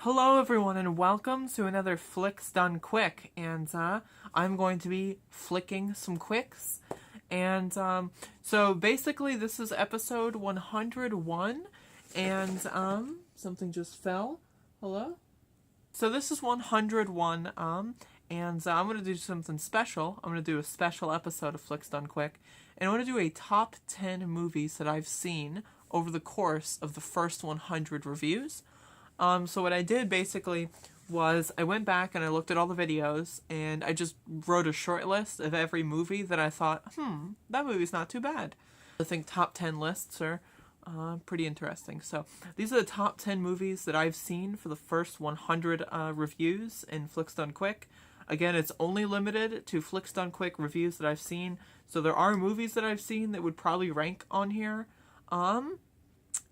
Hello everyone and welcome to another Flicks Done Quick, and I'm going to be flicking some quicks, and so basically this is episode 101, and something just fell. Hello? So this is 101, and I'm going to do something special. I'm going to do a special episode of Flicks Done Quick, and I want to do a top 10 movies that I've seen over the course of the first 100 reviews. So what I did basically was I went back and I looked at all the videos and I just wrote a short list of every movie that I thought, that movie's not too bad. I think top 10 lists are pretty interesting. So these are the top 10 movies that I've seen for the first 100 reviews in Flicks Done Quick. Again, it's only limited to Flicks Done Quick reviews that I've seen. So there are movies that I've seen that would probably rank on here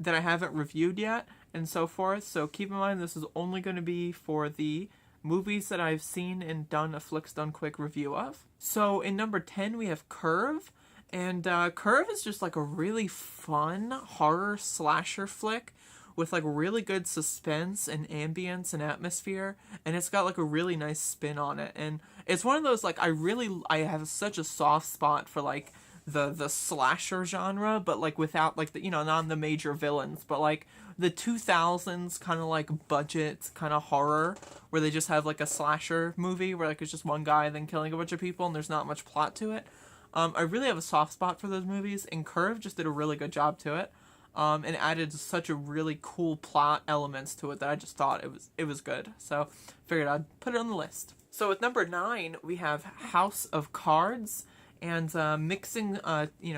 that I haven't reviewed yet, and so forth. So keep in mind this is only going to be for the movies that I've seen and done a Flicks Done Quick review of. So in number 10 we have Curve, and Curve is just like a really fun horror slasher flick with like really good suspense and ambience and atmosphere, and it's got like a really nice spin on it. And it's one of those, like, I have such a soft spot for like the slasher genre, but like without like the, not the major villains, but like the 2000s kind of like budget kind of horror where they just have like a slasher movie where like it's just one guy then killing a bunch of people and there's not much plot to it. I really have a soft spot for those movies, and Curve just did a really good job to it, and added such a really cool plot elements to it that I just thought it was good. So figured I'd put it on the list. So with number 9 we have House of Cards. And mixing,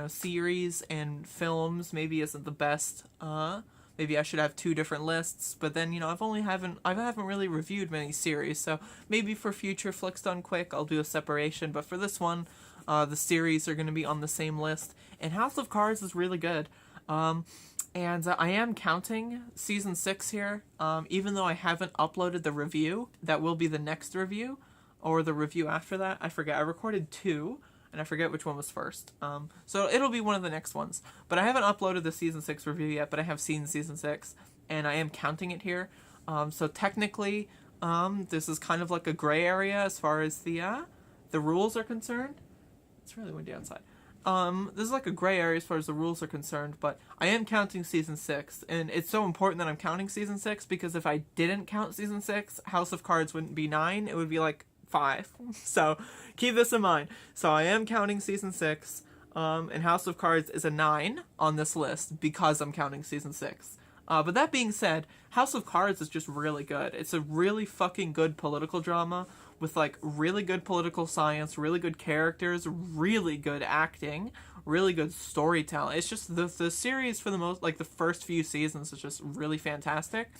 series and films maybe isn't the best. Maybe I should have two different lists. But then, I haven't really reviewed many series. So maybe for future Flicks Done Quick, I'll do a separation. But for this one, the series are going to be on the same list. And House of Cards is really good. And I am counting season 6 here. Even though I haven't uploaded the review, that will be the next review, or the review after that. I forget. I recorded 2. And I forget which one was first. So it'll be one of the next ones. But I haven't uploaded the Season 6 review yet, but I have seen Season 6, and I am counting it here. So technically, this is kind of like a gray area as far as the rules are concerned. It's really windy outside. This is like a gray area as far as the rules are concerned, but I am counting Season 6, and it's so important that I'm counting Season 6, because if I didn't count Season 6, House of Cards wouldn't be 9, it would be like 5. So keep this in mind. So I am counting season 6, and House of Cards is a 9 on this list because I'm counting season 6. But that being said, House of Cards is just really good. It's a really fucking good political drama with like really good political science, really good characters, really good acting, really good storytelling. It's just the series, for the most, like the first few seasons, is just really fantastic.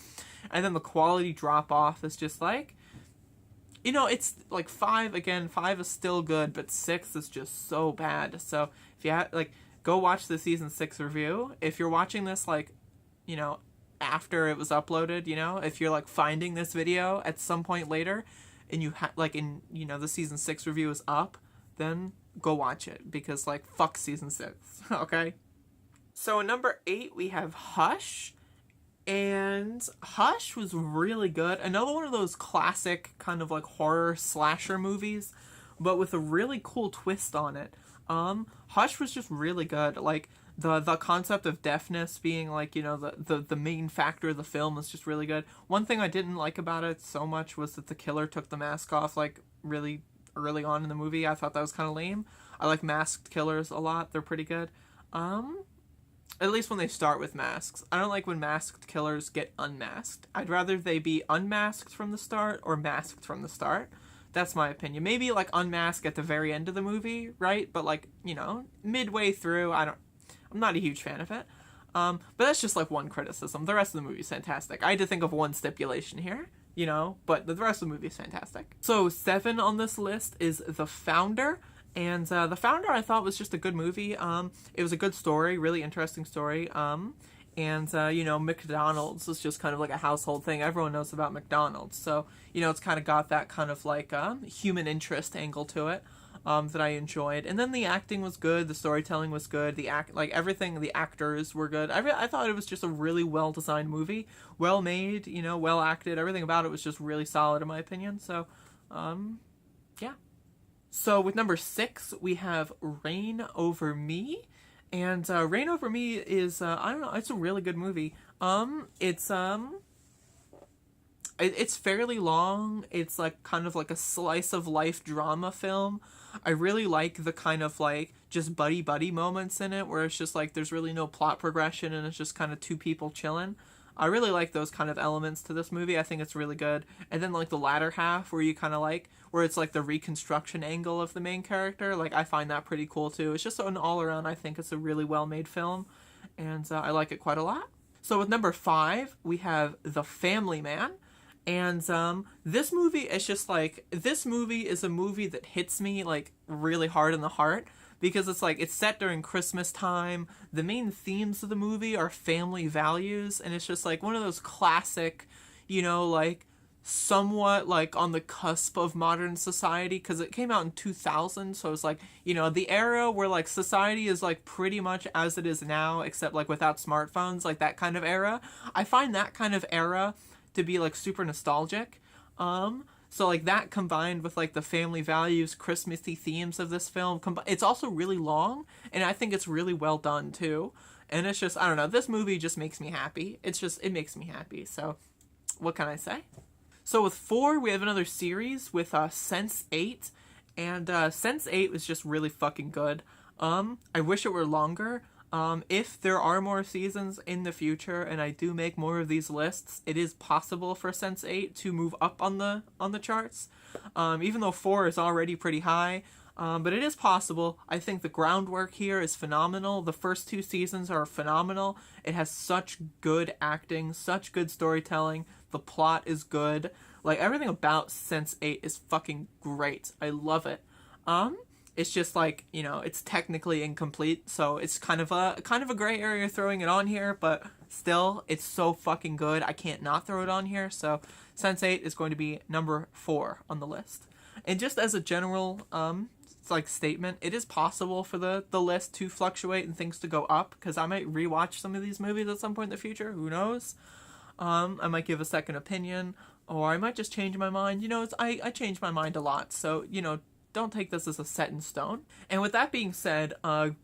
And then the quality drop off is just like, it's like 5 is still good, but 6 is just so bad. So if you go watch the season 6 review. If you're watching this after it was uploaded, if you're like finding this video at some point later and you the season 6 review is up, then go watch it, because like fuck season 6. Okay? So in number 8 we have Hush. And Hush was really good. Another one of those classic kind of like horror slasher movies, but with a really cool twist on it. Hush was just really good. Like the concept of deafness being like, the main factor of the film is just really good. One thing I didn't like about it so much was that the killer took the mask off like really early on in the movie. I thought that was kind of lame. I like masked killers a lot. They're pretty good. At least when they start with masks. I don't like when masked killers get unmasked. I'd rather they be unmasked from the start or masked from the start. That's my opinion. Maybe like unmask at the very end of the movie, right? But like, midway through, I'm not a huge fan of it. But that's just like one criticism. The rest of the movie is fantastic. I had to think of one stipulation here, but the rest of the movie is fantastic. So 7 on this list is The Founder. And The Founder I thought was just a good movie. It was a good story, really interesting story. And McDonald's is just kind of like a household thing. Everyone knows about McDonald's. So, it's kind of got that kind of like human interest angle to it. that I enjoyed. And then the acting was good, the storytelling was good, everything, the actors were good. I thought it was just a really well designed movie, well made, well acted. Everything about it was just really solid in my opinion. So, yeah. So with number 6, we have Reign Over Me. And Reign Over Me is I don't know, it's a really good movie. It's fairly long. It's like kind of like a slice of life drama film. I really like the kind of like just buddy moments in it where it's just like there's really no plot progression and it's just kind of two people chilling. I really like those kind of elements to this movie. I think it's really good. And then like the latter half where you kind of like where it's like the reconstruction angle of the main character, like I find that pretty cool too. It's just an all around, I think it's a really well made film, and I like it quite a lot. So with number 5, we have The Family Man. And this movie is just like, this movie is a movie that hits me like really hard in the heart because it's like it's set during Christmas time. The main themes of the movie are family values, and it's just like one of those classic, like somewhat like on the cusp of modern society because it came out in 2000, so it's like the era where like society is like pretty much as it is now except like without smartphones, like that kind of era. I find that kind of era to be like super nostalgic. So like that combined with like the family values, Christmassy themes of this film, it's also really long, and I think it's really well done too. And it's just, I don't know, this movie just makes me happy. It makes me happy. So what can I say? So with 4, we have another series with Sense8, and Sense8 was just really fucking good. I wish it were longer. If there are more seasons in the future and I do make more of these lists, it is possible for Sense8 to move up on the charts. Even though 4 is already pretty high, but it is possible. I think the groundwork here is phenomenal. The first 2 seasons are phenomenal. It has such good acting, such good storytelling. The plot is good. Like everything about Sense8 is fucking great. I love it. It's just like, it's technically incomplete, so it's kind of a gray area throwing it on here, but still, it's so fucking good. I can't not throw it on here, so Sense8 is going to be number 4 on the list. And just as a general, statement, it is possible for the list to fluctuate and things to go up, because I might rewatch some of these movies at some point in the future, who knows? I might give a second opinion, or I might just change my mind. I change my mind a lot, so, don't take this as a set in stone. And with that being said,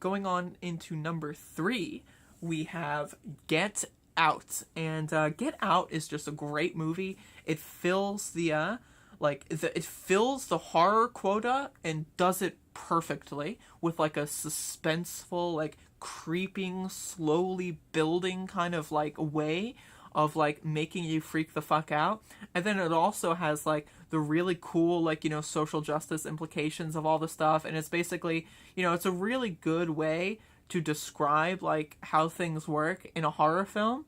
going on into number 3, we have Get Out. And Get Out is just a great movie. It fills the horror quota and does it perfectly with like a suspenseful, like creeping, slowly building kind of like way of like making you freak the fuck out. And then it also has like the really cool like social justice implications of all the stuff, and it's basically it's a really good way to describe like how things work in a horror film.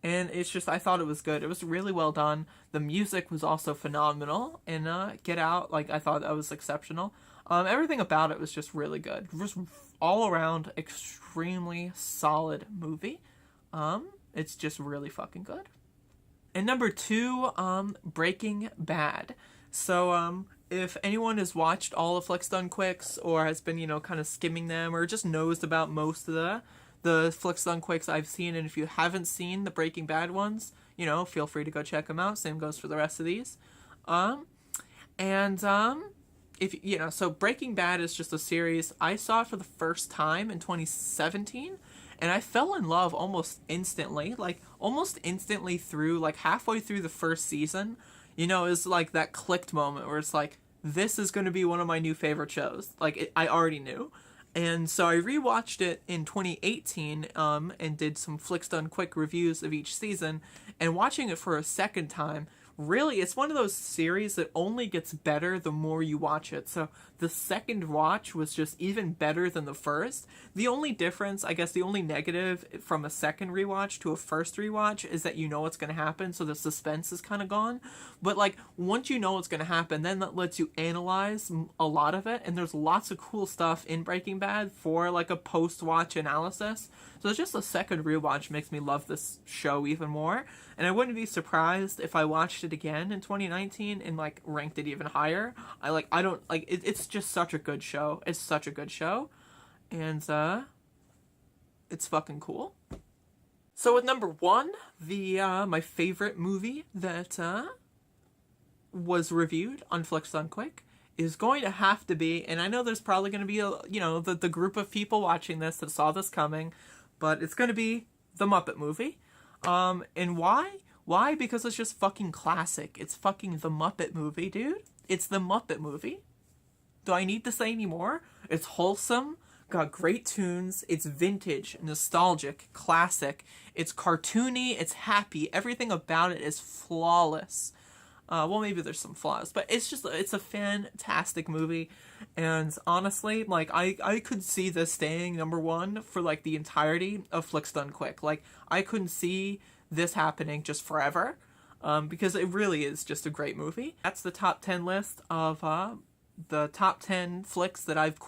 And it's just, I thought it was good. It was really well done. The music was also phenomenal in Get Out. Like I thought that was exceptional. Everything about it was just really good. Just all around extremely solid movie. It's just really fucking good. And number 2, Breaking Bad. So, if anyone has watched all of Flicks Done Quicks, or has been, kind of skimming them, or just knows about most of the Flicks Done Quicks I've seen, and if you haven't seen the Breaking Bad ones, feel free to go check them out. Same goes for the rest of these. So Breaking Bad is just a series. I saw it for the first time in 2017. And I fell in love almost instantly through, like, halfway through the first season. It was, like, that clicked moment where it's like, this is going to be one of my new favorite shows. Like, I already knew. And so I rewatched it in 2018, and did some Flicks Done Quick reviews of each season. And watching it for a second time, really, it's one of those series that only gets better the more you watch it. So the second watch was just even better than the first. The only difference, I guess the only negative from a second rewatch to a first rewatch is that what's going to happen, so the suspense is kind of gone. But like, once you know what's going to happen, then that lets you analyze a lot of it, and there's lots of cool stuff in Breaking Bad for like a post-watch analysis. So just a second rewatch makes me love this show even more. And I wouldn't be surprised if I watched it again in 2019 and like ranked it even higher. It's just such a good show. It's such a good show. And it's fucking cool. So with number 1, the my favorite movie that was reviewed on Flicks Done Quick is going to have to be, and I know there's probably going to be the group of people watching this that saw this coming, but it's going to be the Muppet Movie. And why? Why? Because it's just fucking classic. It's fucking the Muppet Movie, dude. It's the Muppet Movie. Do I need to say any more? It's wholesome, got great tunes, it's vintage, nostalgic, classic, it's cartoony, it's happy, everything about it is flawless. Well, maybe there's some flaws, but it's a fantastic movie, and honestly, like, I could see this staying number 1 for, like, the entirety of Flicks Done Quick. Like, I couldn't see this happening just forever, because it really is just a great movie. That's the top 10 list of, the top 10 flicks that I've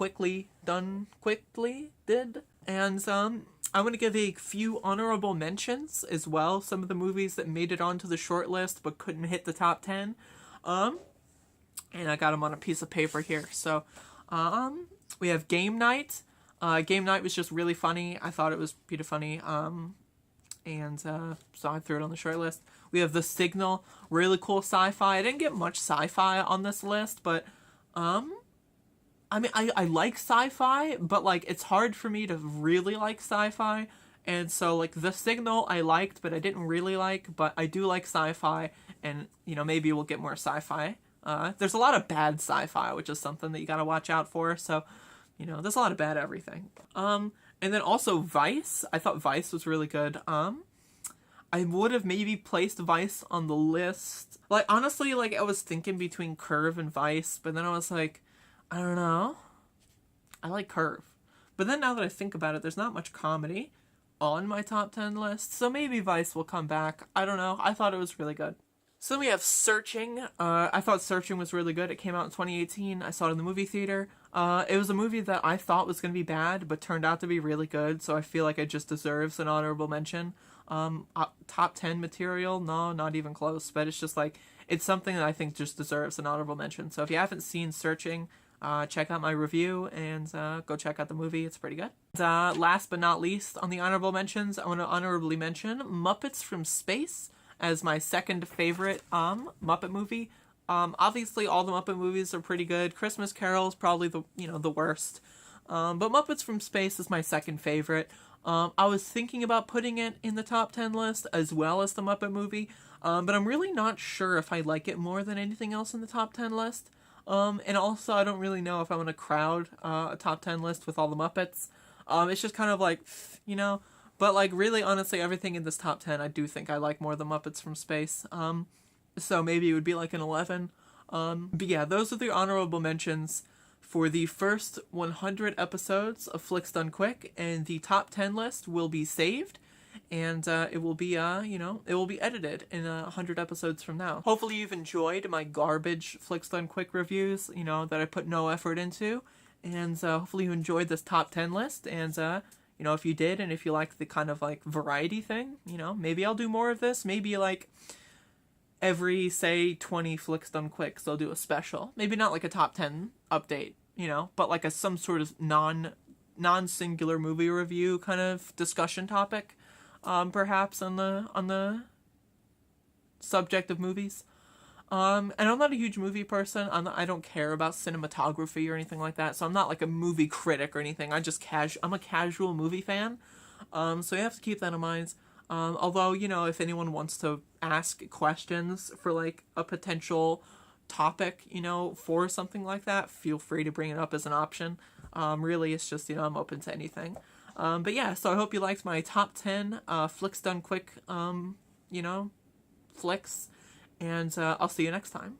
did, and, I'm going to give a few honorable mentions as well. Some of the movies that made it onto the short list but couldn't hit the top 10. And I got them on a piece of paper here. So, we have Game Night. Game Night was just really funny. I thought it was pretty funny. So I threw it on the short list. We have The Signal. Really cool sci-fi. I didn't get much sci-fi on this list, but, I mean, I like sci-fi, but, like, it's hard for me to really like sci-fi, and so, like, The Signal I liked, but I didn't really like, but I do like sci-fi, and, maybe we'll get more sci-fi. There's a lot of bad sci-fi, which is something that you gotta watch out for, so, there's a lot of bad everything. And then also Vice. I thought Vice was really good. I would have maybe placed Vice on the list. Like, honestly, like, I was thinking between Curve and Vice, but then I was like, I don't know. I like Curve. But then now that I think about it, there's not much comedy on my top 10 list, so maybe Vice will come back. I don't know. I thought it was really good. So then we have Searching. I thought Searching was really good. It came out in 2018. I saw it in the movie theater. It was a movie that I thought was going to be bad, but turned out to be really good, so I feel like it just deserves an honorable mention. Top 10 material? No, not even close, but it's just like, it's something that I think just deserves an honorable mention. So if you haven't seen Searching, check out my review and go check out the movie. It's pretty good. Last but not least, on the honorable mentions, I want to honorably mention Muppets from Space as my second favorite Muppet movie. Obviously, all the Muppet movies are pretty good. Christmas Carol is probably the worst. But Muppets from Space is my second favorite. I was thinking about putting it in the top 10 list as well as the Muppet Movie, but I'm really not sure if I like it more than anything else in the top 10 list. And also, I don't really know if I want to crowd a top 10 list with all the Muppets. It's just kind of like, but like really, honestly, everything in this top 10 I do think I like more than Muppets from Space. So maybe it would be like an 11. But yeah, those are the honorable mentions for the first 100 episodes of Flicks Done Quick, and the top 10 list will be saved, and it will be, it will be edited in 100 episodes from now. Hopefully you've enjoyed my garbage Flicks Done Quick reviews, that I put no effort into, and hopefully you enjoyed this top 10 list, and, if you did, and if you like the kind of, like, variety thing, maybe I'll do more of this, maybe, like, every, say, 20 Flicks Done Quick, so I'll do a special. Maybe not like a top 10 update, but like some sort of non-singular movie review kind of discussion topic, perhaps on the subject of movies. And I'm not a huge movie person. I don't care about cinematography or anything like that, so I'm not like a movie critic or anything. I'm a casual movie fan. So you have to keep that in mind. Although, if anyone wants to ask questions for, like, a potential topic, for something like that, feel free to bring it up as an option. Really, it's just, I'm open to anything. But yeah, so I hope you liked my top 10 Flicks Done Quick, flicks, and I'll see you next time.